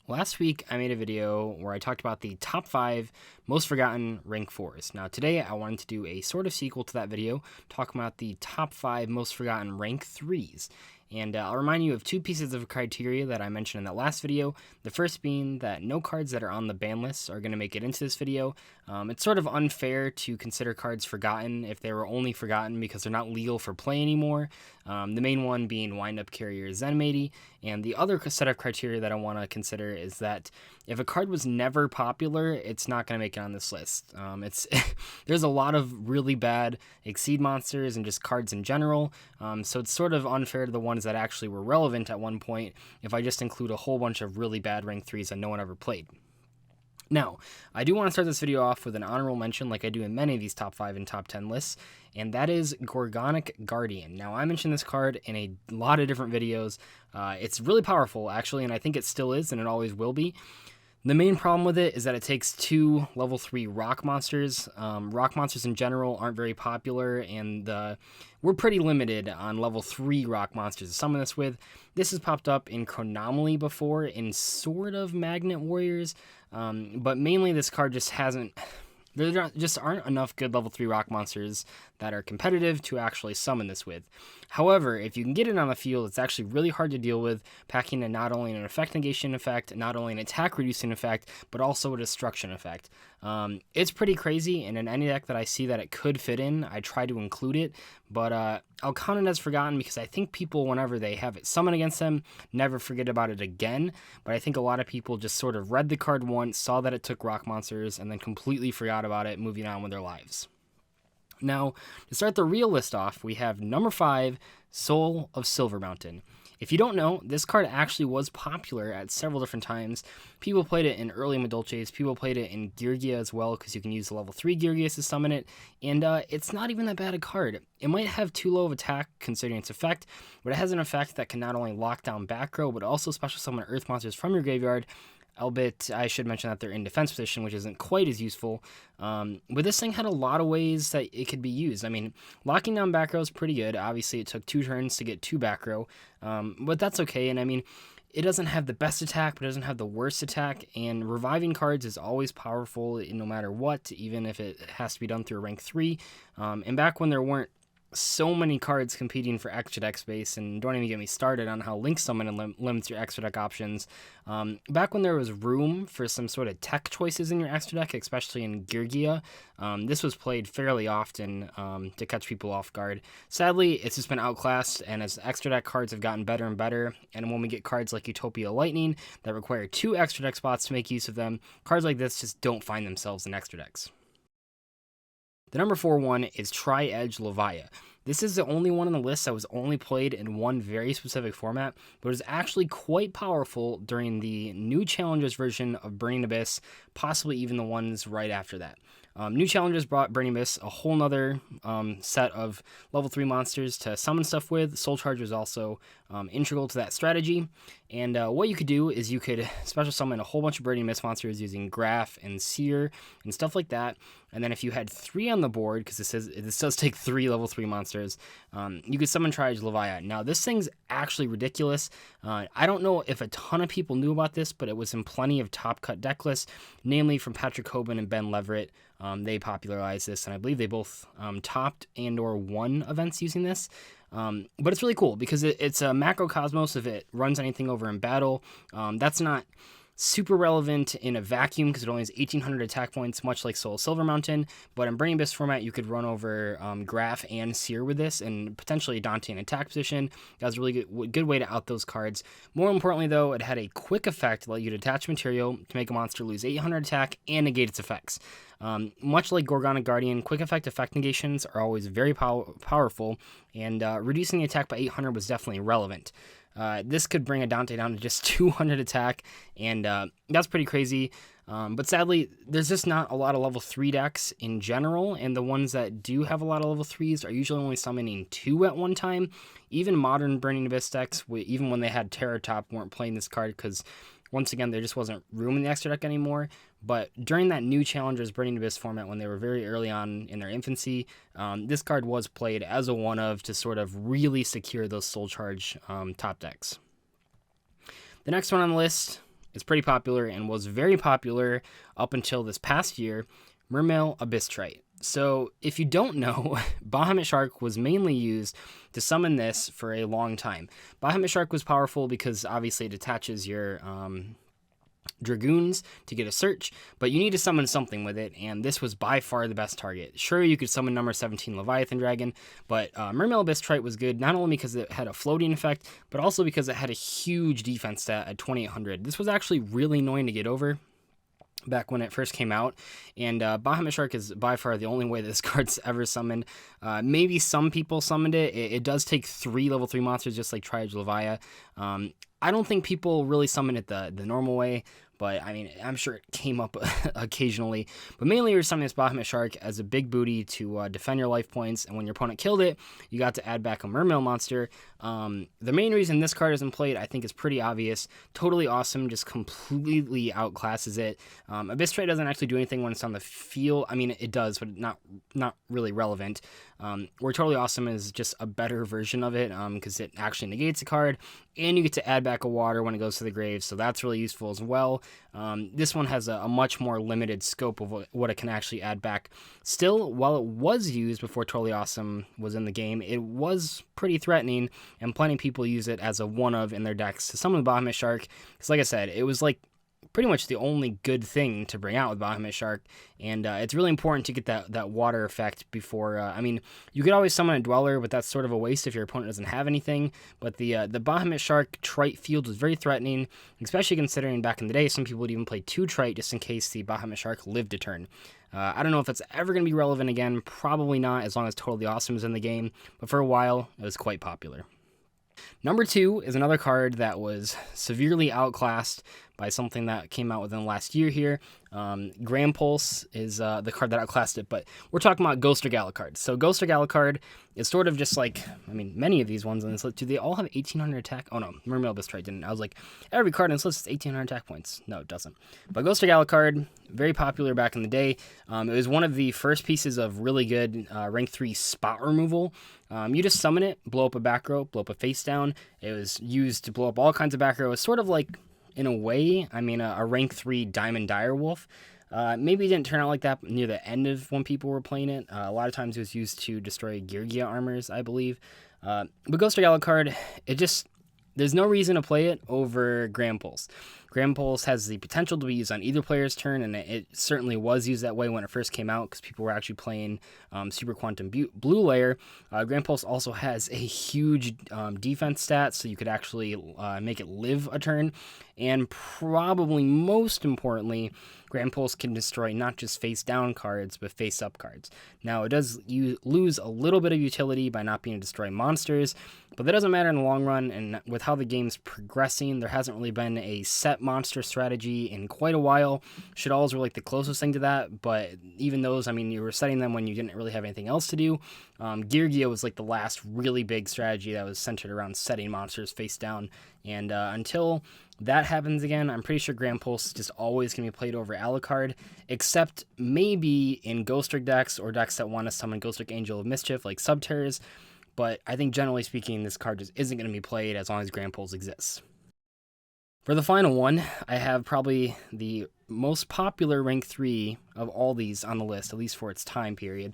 Last week, I made a video where I talked about the top 5 most forgotten rank 4s. Now, today, I wanted to do a sort of sequel to that video, talking about the top 5 most forgotten rank 3s. And I'll remind you of 2 pieces of criteria that I mentioned in that last video. The first being that no cards that are on the ban list are going to make it into this video. It's sort of unfair to consider cards forgotten if they were only forgotten because they're not legal for play anymore. The main one being wind-up carrier Zenmaines. And the other set of criteria that I want to consider is that if a card was never popular, it's not going to make it on this list. There's a lot of really bad Exceed monsters and just cards in general, so it's sort of unfair to the ones that actually were relevant at one point if I just include a whole bunch of really bad rank 3s that no one ever played. Now, I do want to start this video off with an honorable mention like I do in many of these top 5 and top 10 lists, and that is Gorgonic Guardian. Now, I mentioned this card in a lot of different videos. It's really powerful, actually, and I think it still is, and it always will be. The main problem with it is that it takes 2 level 3 rock monsters. Rock monsters in general aren't very popular, and we're pretty limited on level 3 rock monsters to summon this with. This has popped up in Chronomaly before, in sort of Magnet Warriors, but mainly this card just hasn't... There just aren't enough good level 3 rock monsters that are competitive to actually summon this with. However, if you can get it on the field, it's actually really hard to deal with, packing in not only an effect negation effect, not only an attack reducing effect, but also a destruction effect. It's pretty crazy, and in any deck that I see that it could fit in, I try to include it, but I'll count it as forgotten because I think people, whenever they have it summoned against them, never forget about it again, but I think a lot of people just sort of read the card once, saw that it took rock monsters, and then completely forgot about it, moving on with their lives. Now, to start the real list off, we have number 5, Soul of Silver Mountain. If you don't know, this card actually was popular at several different times. People played it in early Madolches, people played it in Lviyah as well, because you can use the level 3 Lviyah to summon it, and it's not even that bad a card. It might have too low of attack considering its effect, but it has an effect that can not only lock down back row, but also special summon earth monsters from your graveyard. Albeit, I should mention that they're in defense position, which isn't quite as useful. But this thing had a lot of ways that it could be used. I mean, locking down back row is pretty good. Obviously, it took 2 turns to get 2 back row, but that's okay. And I mean, it doesn't have the best attack, but it doesn't have the worst attack. And reviving cards is always powerful no matter what, even if it has to be done through a rank 3. And back when there weren't so many cards competing for extra deck space, and don't even get me started on how Link Summon limits your extra deck options. Back when there was room for some sort of tech choices in your extra deck, especially in Lviyah, this was played fairly often to catch people off guard. Sadly, it's just been outclassed, and as extra deck cards have gotten better and better, and when we get cards like Utopia Lightning that require 2 extra deck spots to make use of them, cards like this just don't find themselves in extra decks. The number 4 one is Triedge Lviyah. This is the only one on the list that was only played in one very specific format, but is actually quite powerful during the new Challengers version of Burning Abyss, possibly even the ones right after that. New Challengers brought Burning Abyss a whole nother set of level 3 monsters to summon stuff with. Soul Charge was also integral to that strategy. And what you could do is you could special summon a whole bunch of Burning Abyss monsters using Graph and Seer and stuff like that. And then if you had 3 on the board, because this does take 3 level 3 monsters, you could summon Triedge Lviyah. Now, this thing's actually ridiculous. I don't know if a ton of people knew about this, but it was in plenty of top cut deck lists, namely from Patrick Hoban and Ben Leverett. They popularized this, and I believe they both topped and or won events using this. But it's really cool because it's a macrocosmos if it runs anything over in battle. That's not super relevant in a vacuum because it only has 1,800 attack points, much like Soul Silver Mountain. But in Burning Abyss format, you could run over Graph and Seer with this, and potentially Dante in attack position. That was a really good way to out those cards. More importantly, though, it had a quick effect that let you detach material to make a monster lose 800 attack and negate its effects. Much like Gorgonic Guardian, quick effect negations are always very powerful, and reducing the attack by 800 was definitely relevant. This could bring a Dante down to just 200 attack, and that's pretty crazy. But sadly, there's just not a lot of level 3 decks in general, and the ones that do have a lot of level 3s are usually only summoning 2 at one time. Even modern Burning Abyss decks, even when they had Terror Top, weren't playing this card because, once again, there just wasn't room in the extra deck anymore. But during that new Challengers Burning Abyss format, when they were very early on in their infancy, this card was played as a one-of to sort of really secure those Soul Charge top decks. The next one on the list is pretty popular and was very popular up until this past year, Mermail Abyss Trite. So if you don't know, Bahama Shark was mainly used to summon this for a long time. Bahama Shark was powerful because obviously it detaches your Dragoons to get a search, but you need to summon something with it, and this was by far the best target. Sure, you could summon number 17 Leviathan Dragon, but Mermail Abyss Trite was good, not only because it had a floating effect, but also because it had a huge defense stat at 2800. This was actually really annoying to get over back when it first came out, and Bahama Shark is by far the only way this card's ever summoned. Maybe some people summoned it. It does take 3 level 3 monsters, just like Triedge Lviyah. I don't think people really summon it the normal way, but I mean, I'm sure it came up occasionally. But mainly you're summoning this Bahama Shark as a big booty to defend your life points, and when your opponent killed it, you got to add back a Mermail monster. The main reason this card isn't played, I think, is pretty obvious. Totally awesome, just completely outclasses it. Abyss Trite doesn't actually do anything when it's on the field. I mean, it does, but not really relevant. Where Totally Awesome is just a better version of it, because it actually negates a card, and you get to add back a water when it goes to the grave, so that's really useful as well. This one has a much more limited scope of what it can actually add back. Still, while it was used before Totally Awesome was in the game, it was pretty threatening, and plenty of people use it as a one-of in their decks to summon the Bahama Shark, because like I said, it was like pretty much the only good thing to bring out with Bahama Shark, and it's really important to get that water effect before, I mean, you could always summon a Dweller, but that's sort of a waste if your opponent doesn't have anything, but the Bahama Shark Trite field was very threatening, especially considering back in the day, some people would even play 2 Trite just in case the Bahama Shark lived a turn. I don't know if it's ever going to be relevant again, probably not, as long as Totally Awesome is in the game, but for a while, it was quite popular. Number 2 is another card that was severely outclassed by something that came out within the last year here. Grand Pulse is the card that outclassed it, but we're talking about Ghost Regala cards. So Ghost Regala card is sort of just like, I mean, many of these ones on this list, do they all have 1800 attack? Oh no, Mermail Abyss Trite didn't. I was like, every card on this list is 1800 attack points. No, it doesn't. But Ghost Regala card, very popular back in the day. It was one of the first pieces of really good rank 3 spot removal. You just summon it, blow up a back row, blow up a face down. It was used to blow up all kinds of back row. It's sort of like, in a way, I mean, a rank 3 Diamond Direwolf. Maybe it didn't turn out like that near the end of when people were playing it. A lot of times it was used to destroy Girgia armors, I believe. But Ghost Regala card, there's no reason to play it over Grand Pulse. Grand Pulse has the potential to be used on either player's turn, and it certainly was used that way when it first came out because people were actually playing Super Quantum Blue Layer. Grand Pulse also has a huge defense stat, so you could actually make it live a turn. And probably most importantly, Grand Pulse can destroy not just face-down cards, but face-up cards. Now, it does lose a little bit of utility by not being able to destroy monsters, but that doesn't matter in the long run, and with how the game's progressing, there hasn't really been a set monster strategy in quite a while. Shaddoll's were like the closest thing to that, but even those, I mean, you were setting them when you didn't really have anything else to do. Girgia was like the last really big strategy that was centered around setting monsters face down, and until that happens again, I'm pretty sure Grand Pulse is just always going to be played over Alucard, except maybe in Ghost Rig decks or decks that want to summon Ghost Rig Angel of Mischief like Subterrors, but I think generally speaking, this card just isn't going to be played as long as Grand Pulse exists. For the final one, I have probably the most popular rank 3 of all these on the list, at least for its time period.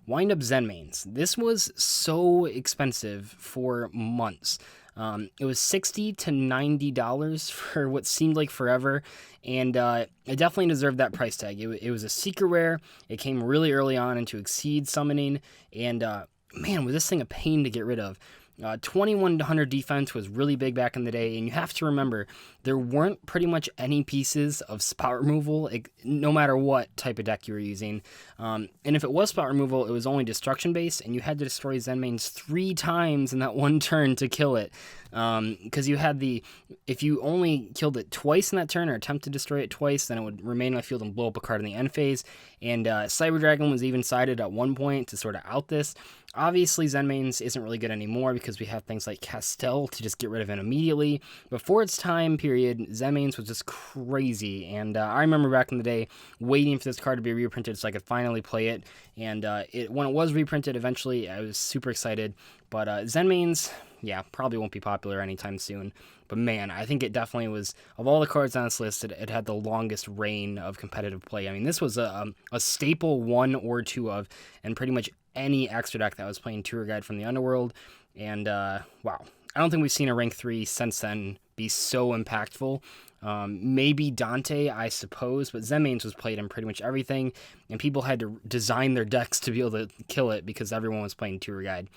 Wind Up Zenmaines. This was so expensive for months. It was $60 to $90 for what seemed like forever, and it definitely deserved that price tag. It was a secret rare. It came really early on into Exceed summoning, and man, was this thing a pain to get rid of. 2100 defense was really big back in the day, and you have to remember, there weren't pretty much any pieces of spot removal, no matter what type of deck you were using. And if it was spot removal, it was only destruction based, and you had to destroy Zenmaines 3 times in that one turn to kill it. Because you had if you only killed it twice in that turn, or attempted to destroy it twice, then it would remain on the field and blow up a card in the end phase. And Cyber Dragon was even sided at one point to sort of out this. Obviously, Zenmaines isn't really good anymore because we have things like Castel to just get rid of it immediately. But for its time period, Zenmaines was just crazy. And I remember back in the day waiting for this card to be reprinted so I could finally play it. And when it was reprinted eventually, I was super excited. But Zenmaines, yeah, probably won't be popular anytime soon. But man, I think it definitely was, of all the cards on this list, it had the longest reign of competitive play. I mean, this was a staple 1 or 2 of, and pretty much any extra deck that was playing Tour Guide from the Underworld. And wow, I don't think we've seen a rank 3 since then be so impactful. Maybe Dante, I suppose, but Zenmaines was played in pretty much everything, and people had to design their decks to be able to kill it because everyone was playing Tour Guide.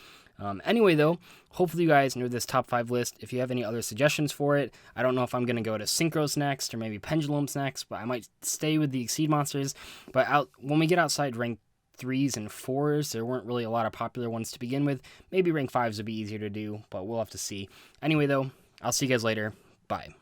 Anyway, though, hopefully you guys know this top 5 list. If you have any other suggestions for it, I don't know if I'm going to go to Synchros next or maybe Pendulums next, but I might stay with the Exceed monsters. But when we get outside rank 3s and 4s, there weren't really a lot of popular ones to begin with. Maybe rank 5s would be easier to do, but we'll have to see. Anyway, though, I'll see you guys later. Bye.